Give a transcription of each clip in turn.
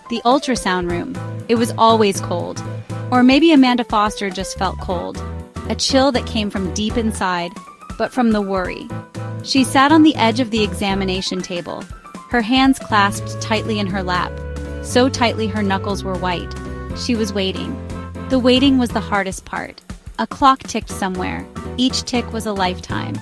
The ultrasound room. It was always cold. Or maybe Amanda Foster just felt cold. A chill that came from deep inside, but from the worry. She sat on the edge of the examination table, her hands clasped tightly in her lap, so tightly her knuckles were white. She was waiting. The waiting was the hardest part. A clock ticked somewhere. Each tick was a lifetime.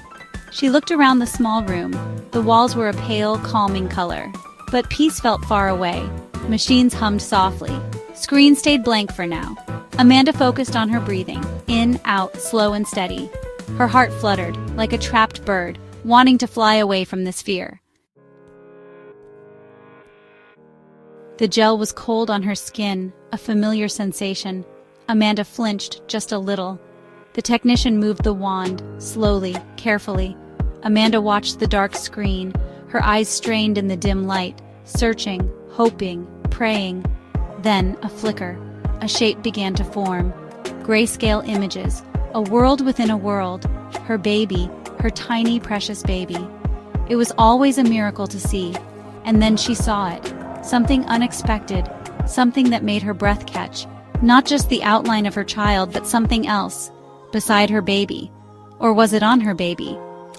She looked around the small room. The walls were a pale, calming color. But peace felt far away. Machines hummed softly. Screen stayed blank for now. Amanda focused on her breathing, in, out, slow and steady. Her heart fluttered, like a trapped bird, wanting to fly away from this fear. The gel was cold on her skin, a familiar sensation. Amanda flinched just a little. The technician moved the wand, slowly, carefully. Amanda watched the dark screen, her eyes strained in the dim light, searching, hoping, praying. Then, a flicker. A shape began to form. Grayscale images, a world within a world. Her baby, her tiny, precious baby. It was always a miracle to see. And then she saw it. Something unexpected, something that made her breath catch. Not just the outline of her child, but something else. Beside her baby. Or was it on her baby?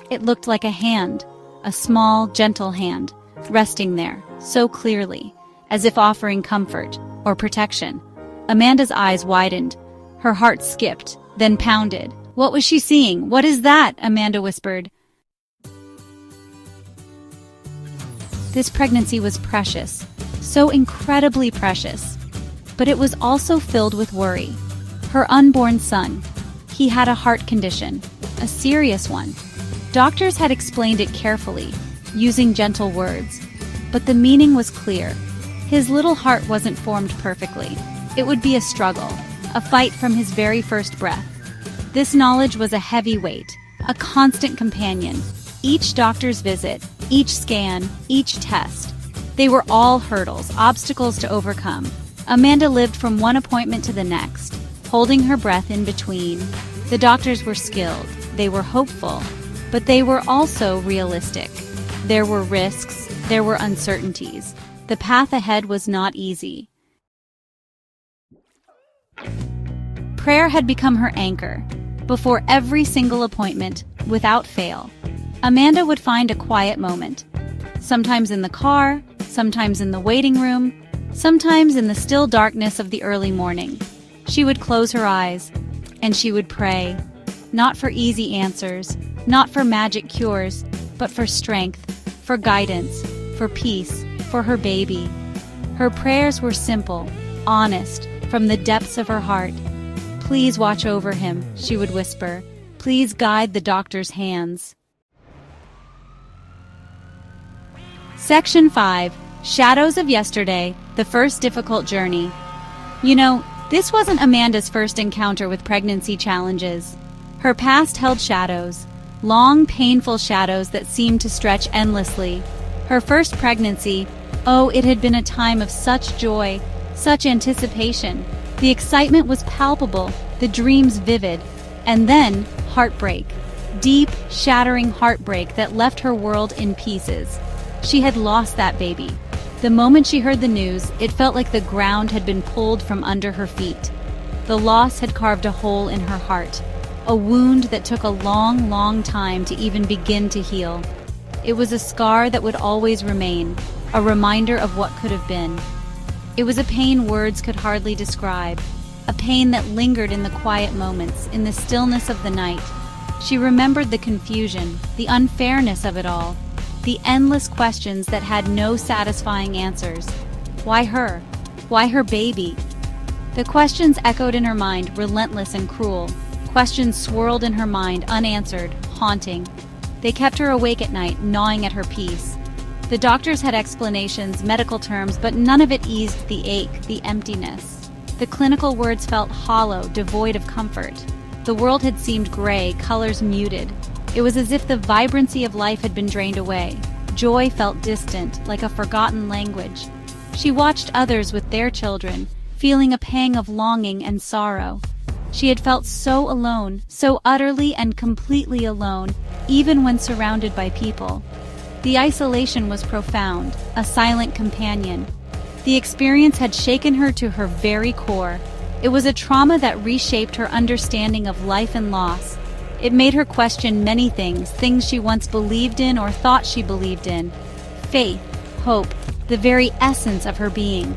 It looked like a hand. A small, gentle hand. Resting there, so clearly. As if offering comfort, or protection. Amanda's eyes widened. Her heart skipped, then pounded. What was she seeing? What is that? Amanda whispered. This pregnancy was precious, so incredibly precious. But it was also filled with worry. Her unborn son. He had a heart condition, a serious one. Doctors had explained it carefully, using gentle words. But the meaning was clear. His little heart wasn't formed perfectly. It would be a struggle, a fight from his very first breath. This knowledge was a heavy weight, a constant companion. Each doctor's visit, each scan, each test. They were all hurdles, obstacles to overcome. Amanda lived from one appointment to the next, holding her breath in between. The doctors were skilled, they were hopeful, but they were also realistic. There were risks, there were uncertainties. The path ahead was not easy. Prayer had become her anchor. Before every single appointment, without fail, Amanda would find a quiet moment. Sometimes in the car, sometimes in the waiting room, sometimes in the still darkness of the early morning. She would close her eyes, and she would pray. Not for easy answers, not for magic cures, but for strength, for guidance, for peace, for her baby. Her prayers were simple, honest, from the depths of her heart. Please watch over him, she would whisper. Please guide the doctor's hands. Section 5. Shadows of Yesterday, the First Difficult Journey. You know, this wasn't Amanda's first encounter with pregnancy challenges. Her past held shadows, long, painful shadows that seemed to stretch endlessly. Her first pregnancy, oh, it had been a time of such joy, such anticipation. The excitement was palpable, the dreams vivid, and then heartbreak. Deep, shattering heartbreak that left her world in pieces. She had lost that baby. The moment she heard the news, it felt like the ground had been pulled from under her feet. The loss had carved a hole in her heart, a wound that took a long, long time to even begin to heal. It was a scar that would always remain, a reminder of what could have been. It was a pain words could hardly describe, a pain that lingered in the quiet moments, in the stillness of the night. She remembered the confusion, the unfairness of it all, the endless questions that had no satisfying answers. Why her? Why her baby? The questions echoed in her mind, relentless and cruel. Questions swirled in her mind, unanswered, haunting. They kept her awake at night, gnawing at her peace. The doctors had explanations, medical terms, but none of it eased the ache, the emptiness. The clinical words felt hollow, devoid of comfort. The world had seemed gray, colors muted. It was as if the vibrancy of life had been drained away. Joy felt distant, like a forgotten language. She watched others with their children, feeling a pang of longing and sorrow. She had felt so alone, so utterly and completely alone, even when surrounded by people. The isolation was profound, a silent companion. The experience had shaken her to her very core. It was a trauma that reshaped her understanding of life and loss. It made her question many things, things she once believed in or thought she believed in. Faith, hope, the very essence of her being.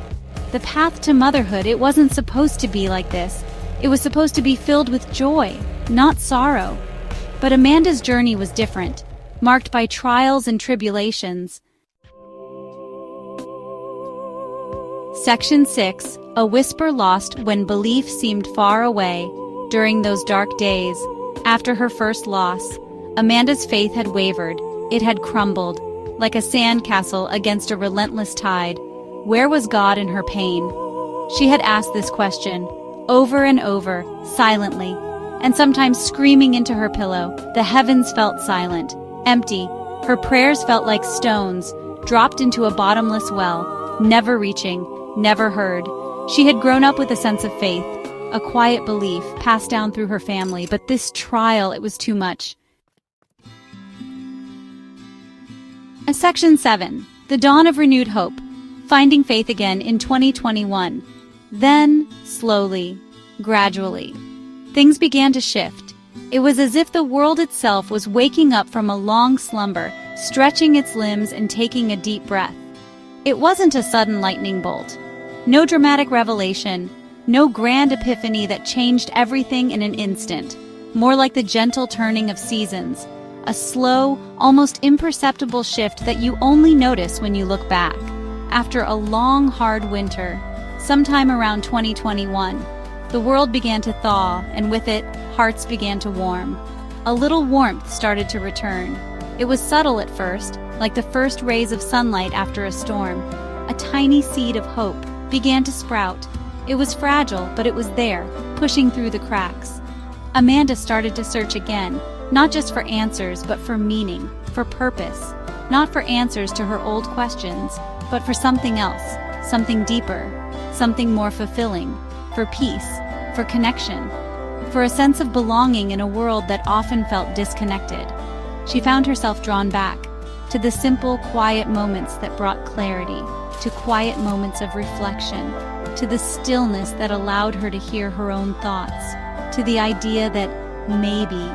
The path to motherhood, it wasn't supposed to be like this. It was supposed to be filled with joy, not sorrow. But Amanda's journey was different, marked by trials and tribulations. Section 6. A whisper lost when belief seemed far away. During those dark days, after her first loss, Amanda's faith had wavered. It had crumbled, like a sandcastle against a relentless tide. Where was God in her pain? She had asked this question, over and over, silently, and sometimes screaming into her pillow. The heavens felt silent, empty. Her prayers felt like stones, dropped into a bottomless well, never reaching, never heard. She had grown up with a sense of faith, a quiet belief passed down through her family, but this trial, it was too much. Section 7. The Dawn of Renewed Hope. Finding faith again in 2021. Then, slowly, gradually, things began to shift. It was as if the world itself was waking up from a long slumber, stretching its limbs and taking a deep breath. It wasn't a sudden lightning bolt. No dramatic revelation, no grand epiphany that changed everything in an instant. More like the gentle turning of seasons, a slow, almost imperceptible shift that you only notice when you look back. After a long, hard winter, sometime around 2021, the world began to thaw, and with it, hearts began to warm. A little warmth started to return. It was subtle at first, like the first rays of sunlight after a storm. A tiny seed of hope began to sprout. It was fragile, but it was there, pushing through the cracks. Amanda started to search again, not just for answers, but for meaning, for purpose. Not for answers to her old questions, but for something else, something deeper, something more fulfilling, for peace, for connection, for a sense of belonging in a world that often felt disconnected. She found herself drawn back to the simple, quiet moments that brought clarity, to quiet moments of reflection, to the stillness that allowed her to hear her own thoughts, to the idea that maybe,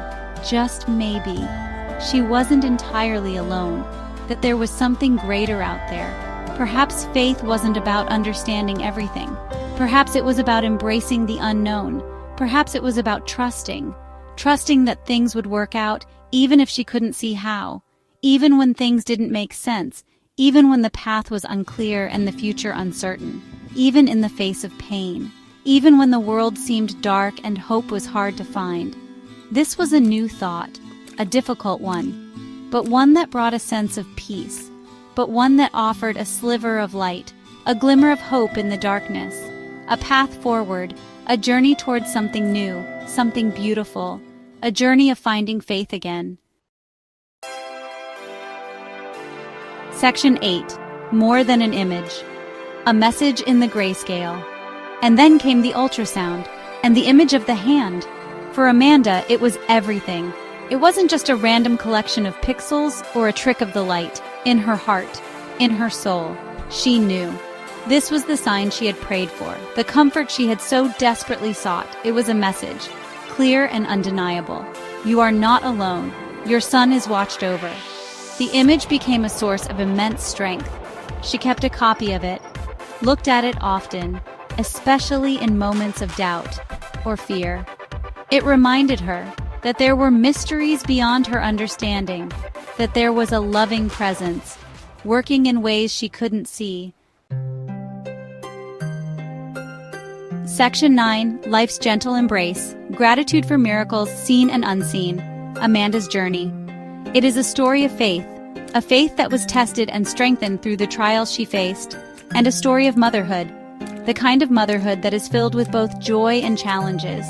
just maybe, she wasn't entirely alone, that there was something greater out there. Perhaps faith wasn't about understanding everything. Perhaps it was about embracing the unknown. Perhaps it was about trusting that things would work out even if she couldn't see how, even when things didn't make sense, even when the path was unclear and the future uncertain, even in the face of pain, even when the world seemed dark and hope was hard to find. This was a new thought, a difficult one, but one that brought a sense of peace, but one that offered a sliver of light, a glimmer of hope in the darkness, a path forward, a journey towards something new, something beautiful, a journey of finding faith again. Section 8. More than an image. A message in the grayscale. And then came the ultrasound, and the image of the hand. For Amanda, it was everything. It wasn't just a random collection of pixels or a trick of the light. In her heart, in her soul, she knew. This was the sign she had prayed for, the comfort she had so desperately sought. It was a message, clear and undeniable. You are not alone. Your son is watched over. The image became a source of immense strength. She kept a copy of it, looked at it often, especially in moments of doubt or fear. It reminded her that there were mysteries beyond her understanding, that there was a loving presence, working in ways she couldn't see. Section 9. Life's Gentle Embrace. Gratitude for Miracles Seen and Unseen. Amanda's Journey. It is a story of faith, a faith that was tested and strengthened through the trials she faced, and a story of motherhood, the kind of motherhood that is filled with both joy and challenges.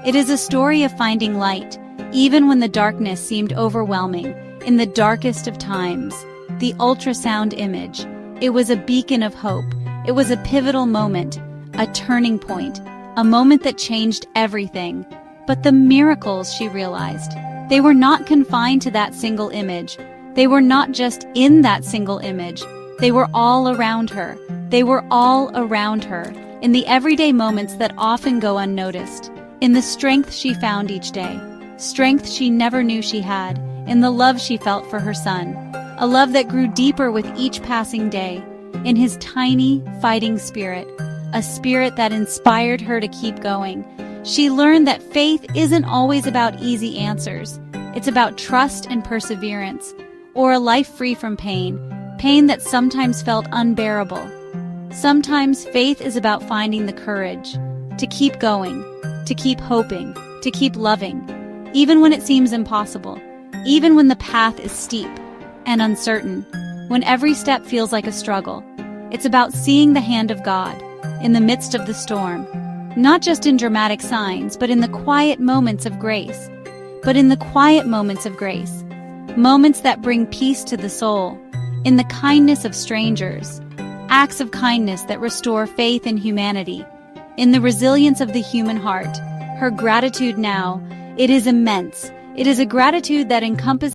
It is a story of finding light, even when the darkness seemed overwhelming. In the darkest of times, the ultrasound image, it was a beacon of hope. It was a pivotal moment, a turning point, a moment that changed everything. But the miracles, she realized, they were not confined to that single image. They were not just in that single image. They were all around her, They were all around her, in the everyday moments that often go unnoticed, in the strength she found each day, strength she never knew she had, in the love she felt for her son, a love that grew deeper with each passing day, in his tiny, fighting spirit, a spirit that inspired her to keep going. She learned that faith isn't always about easy answers. It's about trust and perseverance, or a life free from pain, pain that sometimes felt unbearable. Sometimes faith is about finding the courage to keep going, to keep hoping, to keep loving, even when it seems impossible, even when the path is steep and uncertain, when every step feels like a struggle. It's about seeing the hand of God in the midst of the storm, not just in dramatic signs, but in the quiet moments of grace. Moments that bring peace to the soul, in the kindness of strangers, acts of kindness that restore faith in humanity, in the resilience of the human heart. Her gratitude now, it is immense. It is a gratitude that encompasses